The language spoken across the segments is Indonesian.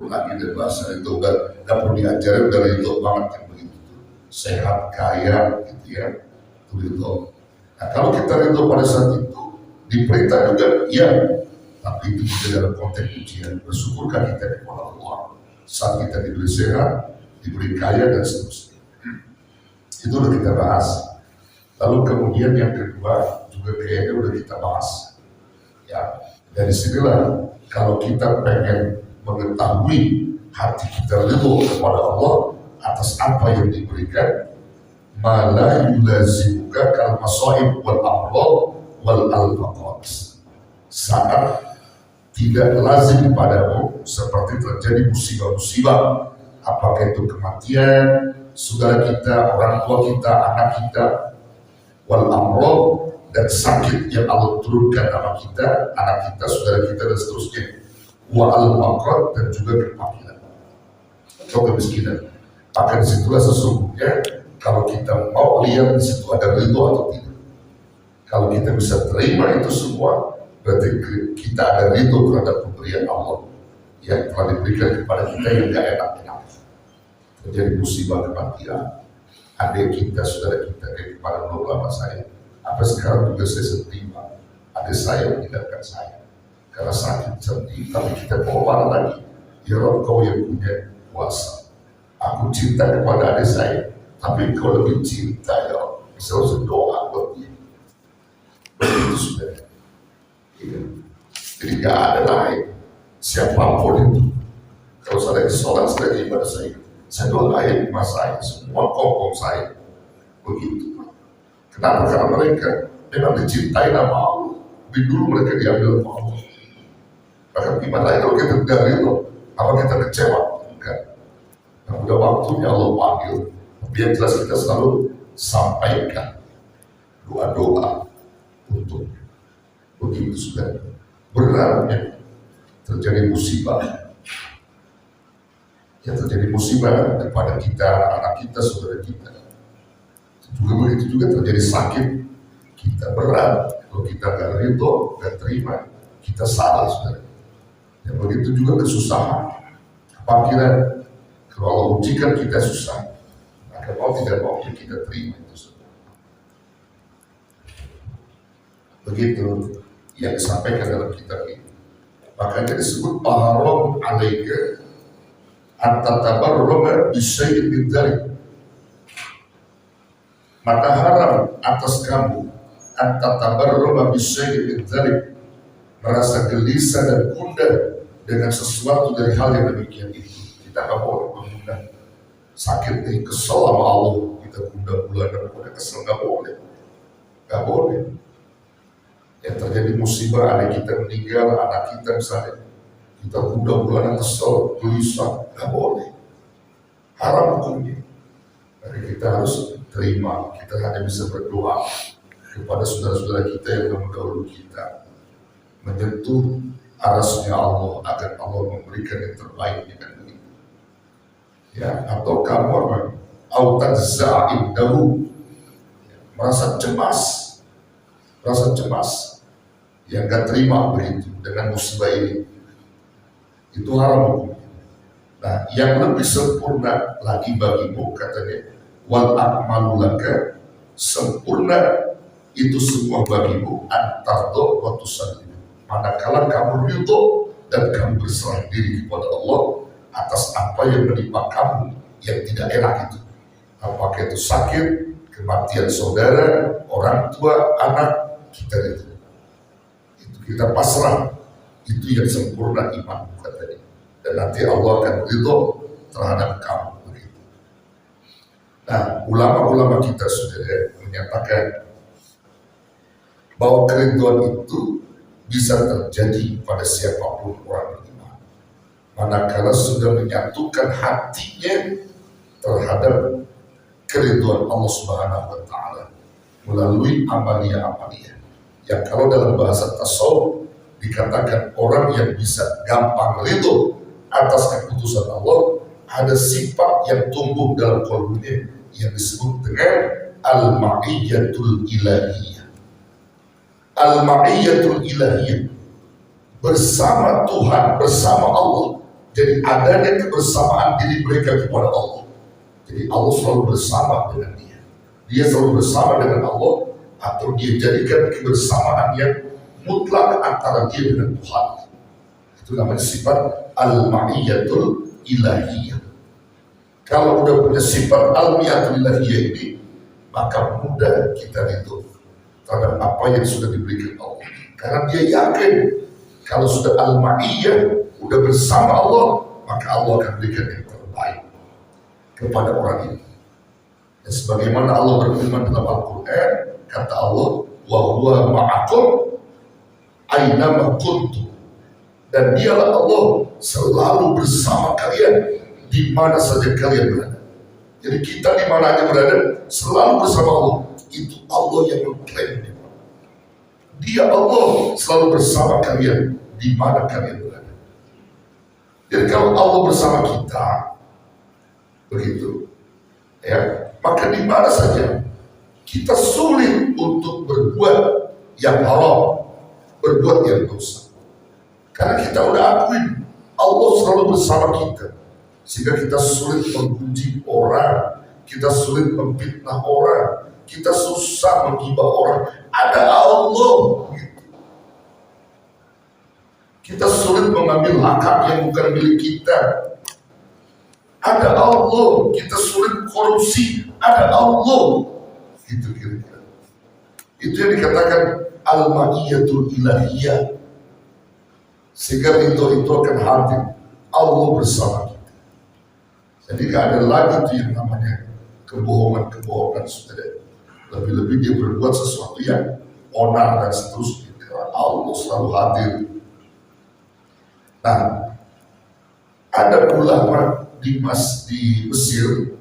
lagi dari bahasa itu nggak perlu diajarin, dari itu banget kan begitu, sehat kaya gitu ya, itu ridho. Nah kalau kita ridho pada saat itu diperintah juga ya, tapi itu juga dalam konteks ujian. Bersyukurkan kita kepada Allah saat kita diberi sehat, diberi kaya dan seterusnya. Itu udah kita bahas. Lalu kemudian yang kedua juga kayaknya udah kita bahas. Ya, dari sinilah kalau kita pengen mengetahui hati kita ridho kepada Allah atas apa yang diberikan, mala yulazimuka kal masaib wal amrad wal alfaqat. Saat tidak lazim padamu seperti terjadi musibah-musibah, apakah itu kematian saudara kita, orang tua kita, anak kita, wal amrad, dan sakit yang Allah turunkan sama kita, anak kita, saudara kita, dan seterusnya, wa al-faqr, dan juga kefakiran atau kemiskinan. Maka disitulah sesungguhnya kalau kita mau lihat di situ ada ridho atau tidak. Kalau kita bisa terima itu semua, berarti kita ada ridho terhadap pemberian Allah yang telah diberikan kepada kita yang gak enak-enak. Terjadi musibah kematian, adik kita, saudara kita, kayak kepala ulama saya, apa sekarang juga saya sedih, adik saya meninggalkan saya karena sakit sedih, tapi kita bawa lagi, ya Rabb, kau yang punya kuasa, aku cinta kepada adik saya, tapi kau lebih cinta ya Rabb, bisa berdoa buat dia. Begitu sudah. Ya. Jadi gak ada lain, siapapun itu. Kalau saya sholat, saya ibadah saya doain mas saya, semua kokong saya. Begitu. Kenapa? Karena mereka memang dicintai nama Allah. Lebih dulu mereka diambil sama Allah. Bahkan gimana kalau kita tidak ridho, apa kita kecewa? Enggak. Nah, udah waktunya Allah panggil. Tapi yang jelas kita selalu sampaikan doa-doa untuk begitu sudah beratnya terjadi musibah. Yang terjadi musibah kepada kita, anak kita, saudara kita. Juga begitu juga terjadi sakit kita berat, kalau kita nggak ridho, nggak terima, kita salah, saudara. Yang begitu juga kesusahan, kefakiran, kalau Allah ujikan kita susah, maka mau tidak mau kita terima itu, saudara. Begitu yang disampaikan dalam kitab ini. Makanya disebut haram alaika at-tabarruma bisyai'in min dzalik. Maka haram atas kamu at-tabarruma bisyai'in min dzalik, merasa gelisah dan gundah dengan sesuatu dari hal yang demikian itu. Kita nggak boleh mengundang sakit nih, kesel sama Allah, kita gundah bulanan, kita kesel, nggak boleh. Yang terjadi musibah, anak kita meninggal, anak kita misalnya, kita gundah bulanan, kesel, gelisah, nggak boleh. Haram hukumnya. Jadi kita harus terima, kita hanya bisa berdoa kepada saudara-saudara kita yang mendahului kita, menyentuh arasnya Allah agar Allah memberikan yang terbaik dengan begitu. Ya, atau kamu autadza'indahu, merasa cemas, yang gak terima begitu dengan musibah ini, itu haram hukumnya. Nah, yang lebih sempurna lagi bagimu, katanya, wal akmalu laka, sempurna itu semua bagimu, antardo wa tusallim, manakala kamu ridho dan kamu berserah diri kepada Allah atas apa yang menimpa kamu yang tidak enak itu, apakah itu sakit, kematian saudara, orang tua, anak kita itu kita pasrah, itu yang sempurna iman, katanya. Dan nanti Allah akan ridho terhadap kamu begitu. Nah, ulama-ulama kita sudah menyatakan bahwa kerinduan itu bisa terjadi pada siapapun orang beriman, manakala sudah menyatukan hatinya terhadap kerinduan Allah Subhanahu wa Ta'ala melalui amalia-amalia. Yang kalau dalam bahasa tasawuf dikatakan orang yang bisa gampang ridho atas keputusan Allah, ada sifat yang tumbuh dalam qalbunya yang disebut dengan al-ma'iyyatul ilahiyah. Al-ma'iyyatul ilahiyah, bersama Tuhan, bersama Allah. Jadi adanya kebersamaan diri mereka kepada Allah. Jadi Allah selalu bersama dengan dia. Dia selalu bersama dengan Allah, atau dia jadikan kebersamaan yang mutlak antara dia dengan Tuhan. Itu namanya sifat al-ma'iyyatul ilahiyah. Kalau udah punya sifat al-ma'iyyatul ilahiyah ini, maka mudah kita ridho terhadap apa yang sudah diberikan Allah. Karena dia yakin kalau sudah al-ma'iyyah, udah bersama Allah, maka Allah akan berikan yang terbaik kepada orang ini. Dan sebagaimana Allah berfirman dalam Al-Quran, kata Allah, wa huwa ma'akum aynama kuntum. Dan dialah Allah selalu bersama kalian di mana saja kalian berada. Jadi kita di mana aja berada, selalu bersama Allah. Itu Allah yang mengklaim. Dia Allah selalu bersama kalian di mana kalian berada. Jadi kalau Allah bersama kita, begitu, ya, maka di mana saja kita sulit untuk berbuat yang haram, berbuat yang dosa. Karena kita udah akuin Allah selalu bersama kita, sehingga kita sulit mempuji orang, kita sulit memfitnah orang, kita susah menghibah orang. Ada Allah. Kita sulit mengambil hak yang bukan milik kita. Ada Allah. Kita sulit korupsi. Ada Allah. Itu kira-kira. Itu yang dikatakan al-ma'iyyatul ilahiyah. Sehingga itu akan hadir. Allah bersama kita. Jadi gak ada lagi itu yang namanya kebohongan-kebohongan, saudara. Lebih-lebih dia berbuat sesuatu yang onar dan seterusnya. Karena Allah selalu hadir. Nah, ada ulama di Mesir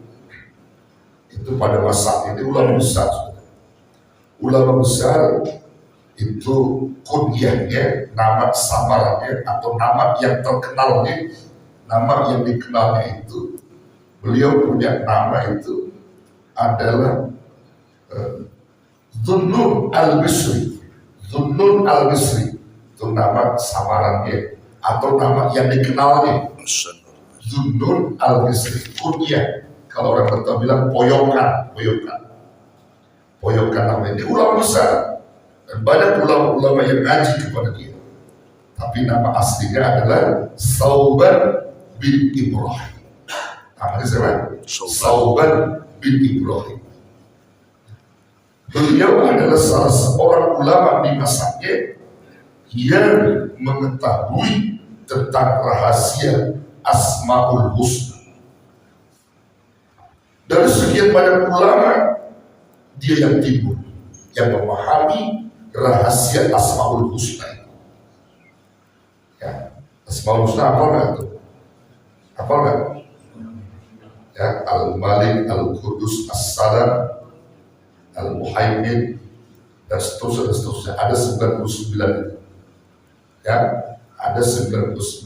itu pada masa ini ulama besar. Ulama besar itu kunyahnya, nama samarannya atau nama yang terkenalnya, nama yang dikenalnya itu, beliau punya nama itu adalah Zunnun al-Misri. Zunnun al-Misri itu nama samarannya atau nama yang dikenalnya. Zunnun al-Misri, kunyah. Kalau orang Batak bilang poyokan namanya. Dia ulama besar dan banyak ulama-ulama yang ngaji kepada dia. Tapi nama aslinya adalah Sauban bin Ibrahim. Namanya siapa? Sauban bin Ibrahim. Beliau adalah salah seorang ulama di masanya yang mengetahui tentang rahasia Asmaul Husna. Dari sekian banyak ulama, dia yang timbul, yang memahami rahasia Asmaul Husna itu. Ya, Asmaul Husna apa enggak tuh? Apa enggak? Ya, Al-Malik, Al-Qudus, As-Salam, Al-Muhaimin, dan seterusnya. Ada 99 itu. Ya, ada 99